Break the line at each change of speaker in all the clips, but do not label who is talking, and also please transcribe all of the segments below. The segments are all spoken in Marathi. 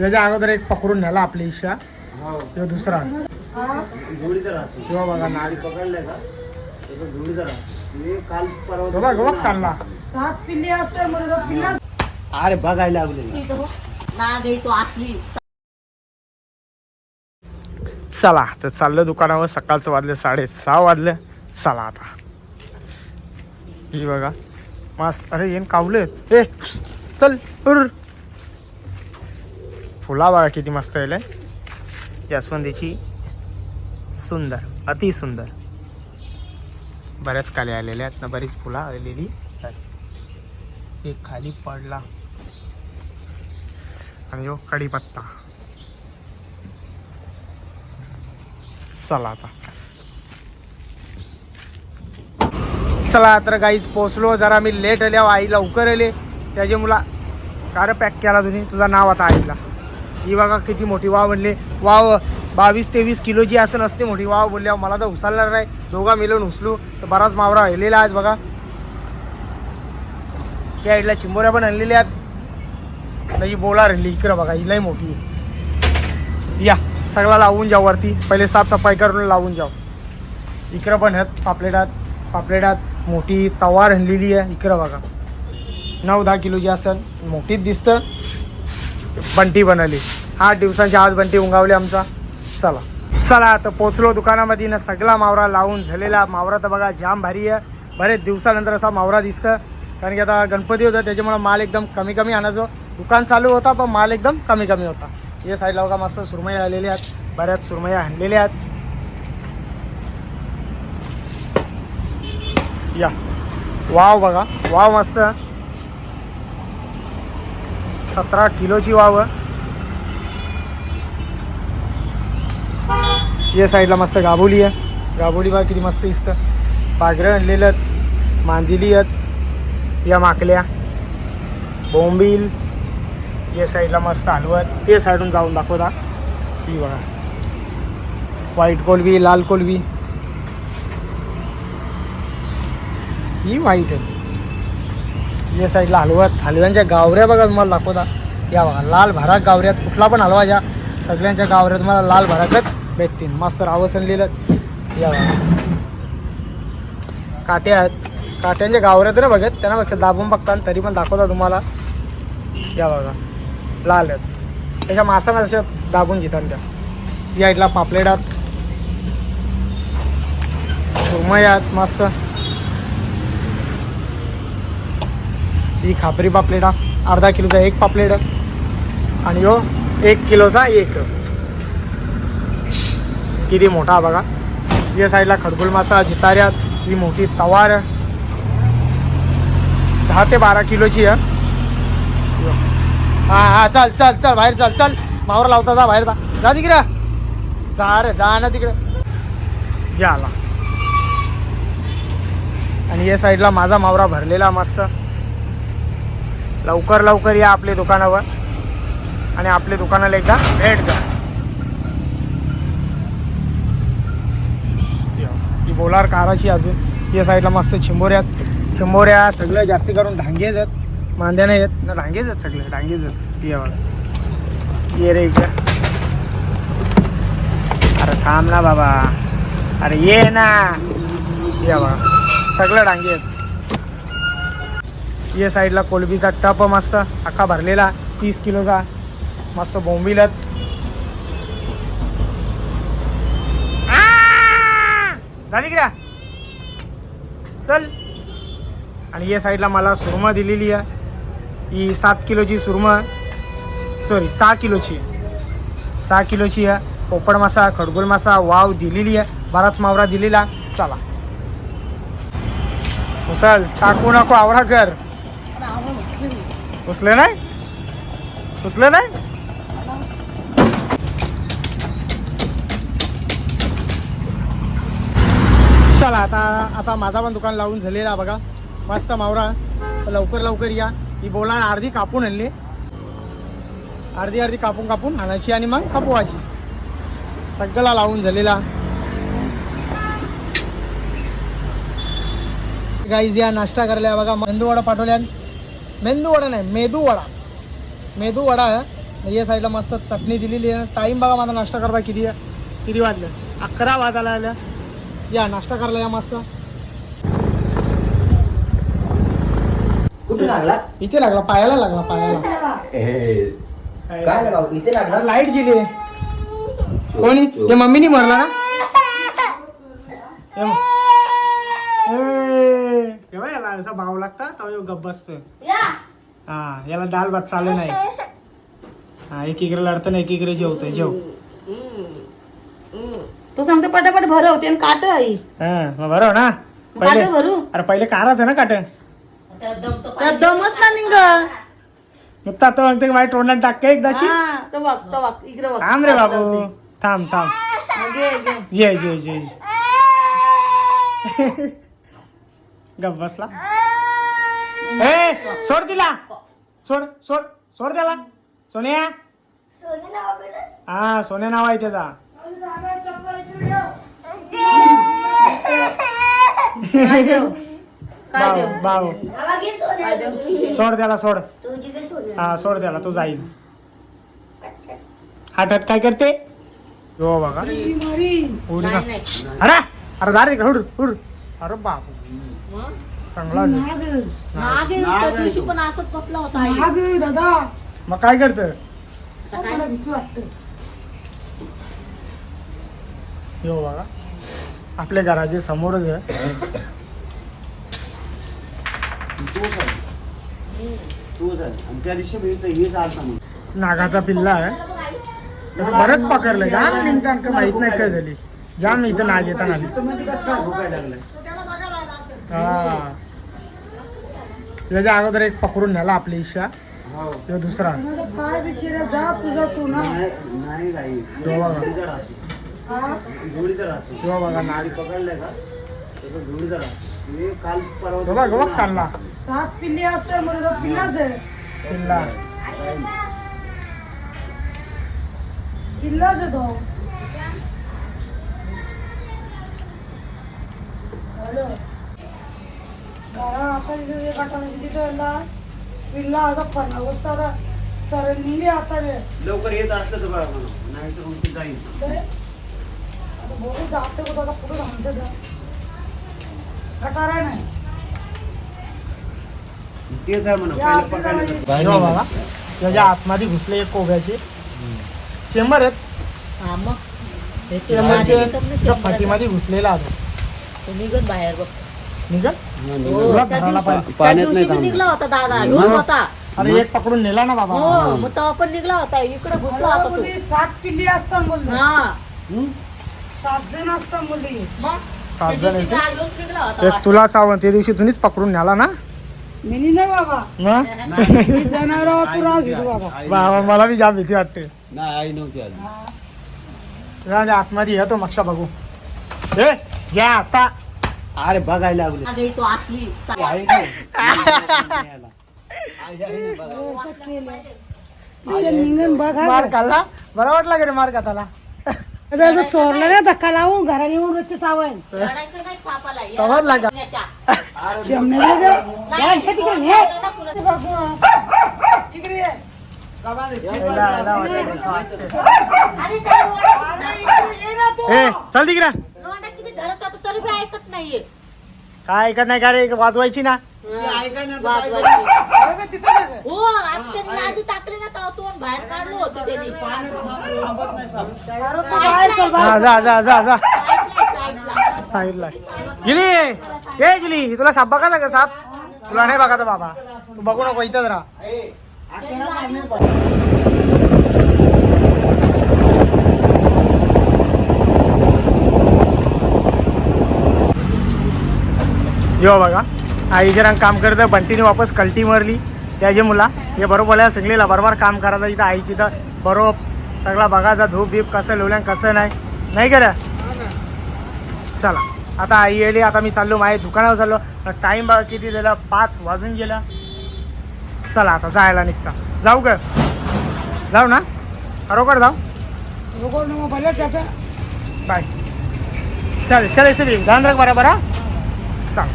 त्याच्या अगोदर एक पकडून न्याला आपली इच्छा तो दुसरा किंवा बघा नाग
पकडले का जोडीदार काल
बघा बघ चालला
7 पिल्ले असते म्हणजे पिल्ला
अरे बघायला लागले
नाग आहे तो असली.
चला तर चाललं दुकानावर. सकाळचं वाजले 6:30 वाजले. चला आता ही बघा मस्त. अरे येन कावले ए चल फुला बघा किती मस्त येईल. जास्वंदीची सुंदर अति सुंदर. बऱ्याच काले आलेल्या आहेत ना, बरीच फुलं आलेली. एक खाली पडला आणि जो कढीपत्ता. चला तर गाईच पोचलो. जरा मी लेट आल्या, आई लवकर आले त्याचे मुला कार पॅक केला तुम्ही. तुझं नाव आता आईला. ही बघा किती मोठी वाव म्हणले. वाव 22-23 किलोची असं नसते मोठी वाव बोलल्या. मला तर उचलणार नाही. दोघा मिळून उचलू तर बराच मावरा राहिलेला आहे बघा. त्या साईडला चिंबोऱ्या पण आणलेल्या आहेत. ही बोला राहिली इकडं बघा. ही लई मोठी आहे. या सगळा लावून जाऊ वरती. पहिले साफसफाई करून लावून जाऊ. इकडं पण आहेत पापलेटात मोठी तवार आणलेली आहे. इकडं बघा 9-10 किलोची असेल. मोठीच दिसतं. बंटी बनवली 8 दिवसांच्या आज बंटी उंगावली आमचा. चला आता पोचलो दुकानामध्ये ना. सगळा मावरा लावून झालेला. मावरा तर बघा जाम भारी आहे. बरेच दिवसानंतर असा मावरा दिसतं. कारण की आता गणपती होता त्याच्यामुळे माल एकदम कमी आणायचो. दुकान चालू होता पण माल एकदम कमी होता. या साईडला बघा मस्त सुरमई आलेल्या आहेत. बऱ्याच सुरमया आणलेल्या आहेत. या वाव बघा. वाव मस्त 17 किलोची वाव. या साईडला मस्त गाभोली आहे. गाभोली बघा किती मस्त दिसतं. पागरं आणलेलं आहेत. मांदिली आहेत. या माकल्या बोंबील. या साईडला मस्त हलवत. ते साईडून जाऊन दाखवता. ही बघा व्हाईट कोलबी, लाल कोलबी. ही व्हाईट आहे. या साईडला हलवत. हलव्यांच्या गावऱ्या बघा तुम्हाला दाखवता. या बघा लाल भराक गावऱ्यात. कुठला पण हलवा ज्या सगळ्यांच्या गावऱ्या तुम्हाला लाल भराकच भेटतील. मस्त रावस आणलेलं. या बघा काट्या आहेत. काट्यांच्या गावऱ्यात ना बघत त्यांना बघा दाबून बघता तरी पण दाखवता तुम्हाला. या बघा लाल आहेत. त्याच्या मासांना जशा दाबून घेतात त्या. या साईडला पापलेटात सुरमई आहेत मस्त. ही खापरी पापलेटा. अर्धा किलोचा एक पापलेट आणि हो 1 किलोचा एक. किती मोठा बघा. या साईडला खडगुल मासा जिताऱ्यात. ही मोठी तवार 10 ते 12 किलोची आहे. हा चल बाहेर चल. मावरा लावता जा बाहेर जा तिकडे. जा ना तिकडे. या आला. आणि या साईडला माझा मावरा भरलेला मस्त. लवकर या आपल्या दुकानावर आणि आपल्या दुकानाला एकदा भेट द्या. ही बोलार काराची अजून. या साईडला मस्त चिंबोऱ्या सगळं जास्ती करून ढांगेच आहेत. मांद्या नाही आहेत ना, ढांगेच आहेत सगळे. ढांगेच आहेत. ये बघा. ये रे इकडे. अरे थांब ना बाबा. अरे ये ना. या बघा सगळं डांगे आहेत. या साईडला कोलबीचा टप मस्त अख्खा भरलेला 30 किलोचा. मस्त बोंबिलत. झाली की चल. आणि या साईडला मला सुरमा दिलेली आहे. ही 7 किलोची सुरमा. सॉरी 6 किलोची आहे. पोपड मासा, खडगोल मासा, वाव दिलेली आहे. बराच मावरा दिलेला. चला उचल. टाकू नको आवरा कर. उचले नाही. चला आता माझा पण दुकान लावून झालेला बघा. मस्त मावरा. लवकर या. ही बोला अर्धी कापून आणली. अर्धी कापून आणायची आणि मग खपवायची. सगळा लावून झालेला. गाईज या नाश्ता करायला बघा. मेंदूवडा पाठवल्या. मेंदूवडा नाही मेदूवडा आहे. या साईडला मस्त चटणी दिलेली आहे. टाईम बघा माझा नाश्ता करता किती वाजलं 11 वाजायला आल्या. या नाश्ता करायला या मस्त.
कुठे लागला
इथे लागला पायाला
काय लागला इथे लागला
लाईट गेली. कोणी ते मम्मीनी मरला ना. याला असा भाव लागता तो गप बसतो. हा याला दाल भात चालू नाही. हा एकीकडे लढतं ना एकीकडे जेवतोय. जेव
तो सांगतो पटापट भरवते आणि काट आई
हा मग बरोबर ना. पहिले
काट भरू
अरे पहिले काराच आहे ना काट.
त्यात दमत ना निघ.
नुकता आता म्हणते की माझ्या तोंडात टाक का एकदाची.
तो बघ इकडे बघ.
थांब रे बाबू थांब.
घे, घे.
जे गप बसला. ए सोड तिला. सोड त्याला. सोन्या हा सोन्या नाव आहे त्याचा.
काय देऊ? काय देऊ?
भाऊ
काय देऊ?
सोड त्याला सोड. हा सोड त्याला तो जाईल. हात काय करते हो बघा. उडी ना.
नाही.
अरे दार हुड. अरे बापू
मग?
चांगला
नाग आहे, त्या दिवशी पण असंच बसला होता आई.
दादा मग काय करत.
आता काय?
हो बघा आपल्या घराच्या समोरच आहे.
त्या दिवशी
नागाचा पिल्ला आहे. त्याचं बरंच पकडलं. जाम मिनिटांक माहित नाही काय झाली. जाम इथं नाग येताना आली. हा त्याच्या अगोदर एक पकडून नेला आपली इच्छा. तो दुसरा
काय बिचारा जा तुझा तू ना.
तो बघा नाग.
पकडलाय का जोडीदार काल
तो बघ चालला
7 पिल्ली असते म्हणजे तो पिल्लाच आहे.
पिल्ला.
पिल्लाच आहे तो. आता तिथे काटायची तिथं पिल्ला असा पडला बसता आता सर निघले आता वेळ
लवकर येत असलं तर बघा म्हणून नाही तर मग ती जाईल.
आता बघू जाते कुठं आता कुठं थांबते गटारा नाही.
तेच आहे म्हणा पहिलं पकडलं
हो बाबा त्याच्या आतमध्ये घुसले एक कोब्याचे चेंबर आहेत.
हा मग
चेंबरचे फटीमध्ये घुसलेला होता.
तो निघत बाहेर बघ.
निघत
हो,
तुला
त्या
धरायला
दिवशी-
पाहिजे.
त्या दिवशी बी निघला होता दादा. ह्योच होता.
अरे एक पकडून नेला ना बाबा.
हो मग तेव्हा पण निघला होता. इकडे घुसला होता तो.
7 पिल्ली असतात बोलले.
हा
7 जण असतात बोलले.
मग
7
त्या
जण
दिवशी
येते.
बी ह्योच निघला होता
ते
वाटतं.
तुला चावून त्या दिवशी तुम्हीच पकडून नेला ना.
मिनी नाही बाबा.
मग
मी जनावरावर तू राग घेतो बाबा.
बाबा मला बी जाम भीती वाटते.
नाही आई नव्हती आली.
तुला आतमध्ये येतो मक्षा बघू. ए घ्या आता.
अरे बघायला लागले
अगं, तो असली
आई नाही. आई आहे ना बघा.
असं केलं. तिच्या निघून बघा.
मार खाल्ला बरा वाटला का रे मार खाताला.
जर सोडलं ना धक्का लावून घरात येऊन रोजचे चावण.
चढायचं नाही सापाला. या
समजला का?
पुण्याच्या.
चिमण्याला दे.
नाही,
या, घे तिकडे, घे.
तिकडे ये.
ए
अरे काय लोंढा-
चल तिकडे.
लोंढा किती धरत होता तरी बी ऐकत नाहीये.
काय ऐकत नाही का रे वाजवायची ना.
वाजवायची. हो आता त्यांनी आधी टाकले ना तेव्हा तोंड बाहेर काढलं होतं त्यांनी.
हा, जा
साईडला.
साईडला गेली. ए गेली तुला साप बघा ना का साप. तुला नाही बघायचा बाबा. तू बघू नको इथंच राहा. यो बघा आईचे रंग काम करतं. बंटीने वापस कल्टी मारली त्याची मुला. हे बरोबर सगळीला बरोबर काम करायचं. इथं आईची तर बरोबर सगळा बघायचा धूप बीप कसं लिवल्या कसं नाही करा. चला आता आई येली. आता मी चाललो माझ्या दुकानावर चाललो. टाईम बघा किती झालं 5 वाजून गेला. चला आता जायला निघता. जाऊ का जाऊ ना खरोखर जाऊ. बाय. चल इसे ध्यान रख बरोबर. हा चाल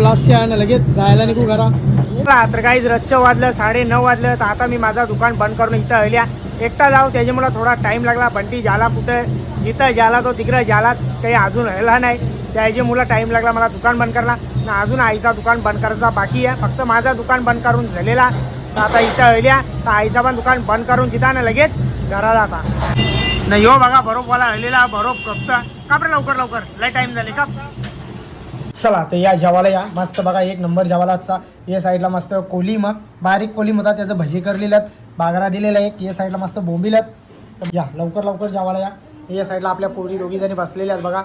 लास्टच्या आहे ना लगेच जायला निघू घरा. तर काही रच्च वाजलं 9:30 वाजलं तर आता मी माझं दुकान बंद करून इथं आल्या एकटा जाऊ त्याच्यामुळे थोडा टाइम लागला. बंटी झाला कुठं जिथं झाला तो तिकडं झालाच काही अजून राहिला नाही त्याच्या मुलं टाइम लागला मला दुकान बंद करला. अजून आईचा दुकान बंद करायचा बाकी आहे. फक्त माझा दुकान बंद करून झालेला तर आता इथं आल्या तर आईचा पण दुकान बंद करून तिथं ना लगेच घरात आता नाही हो बघा बरोबरला हल्लेला बरोब कपता का बरं लवकर लवकर लय टाइम झाले का. चला तर या जेवायला या मस्त बघा एक नंबर जेवायलाचा. या साईडला मस्त कोलिम बारीक कोलिम होता त्याचं भजी करलेलं बागरा दिलेला एक. या साईडला मस्त बोंबिलत. तर या लवकर लवकर जेवायला या. या साईडला आपल्या पोरी दोघी जणी बसलेल्या आहेत बघा.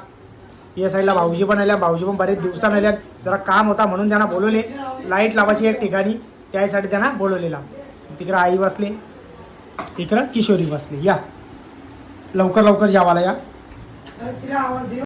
या साईडला भाऊजी पण आल्या. भाऊजी पण बरेच दिवसांनी आल्या. जरा काम होता म्हणून त्यांना बोलवले लाईट लावायची एक ठिकाणी त्यासाठी त्यांना बोलवलेला. तिकडं आई बसली तिकडं किशोरी बसली. या लवकर लवकर जेवायला या.
तिला आवाज दे.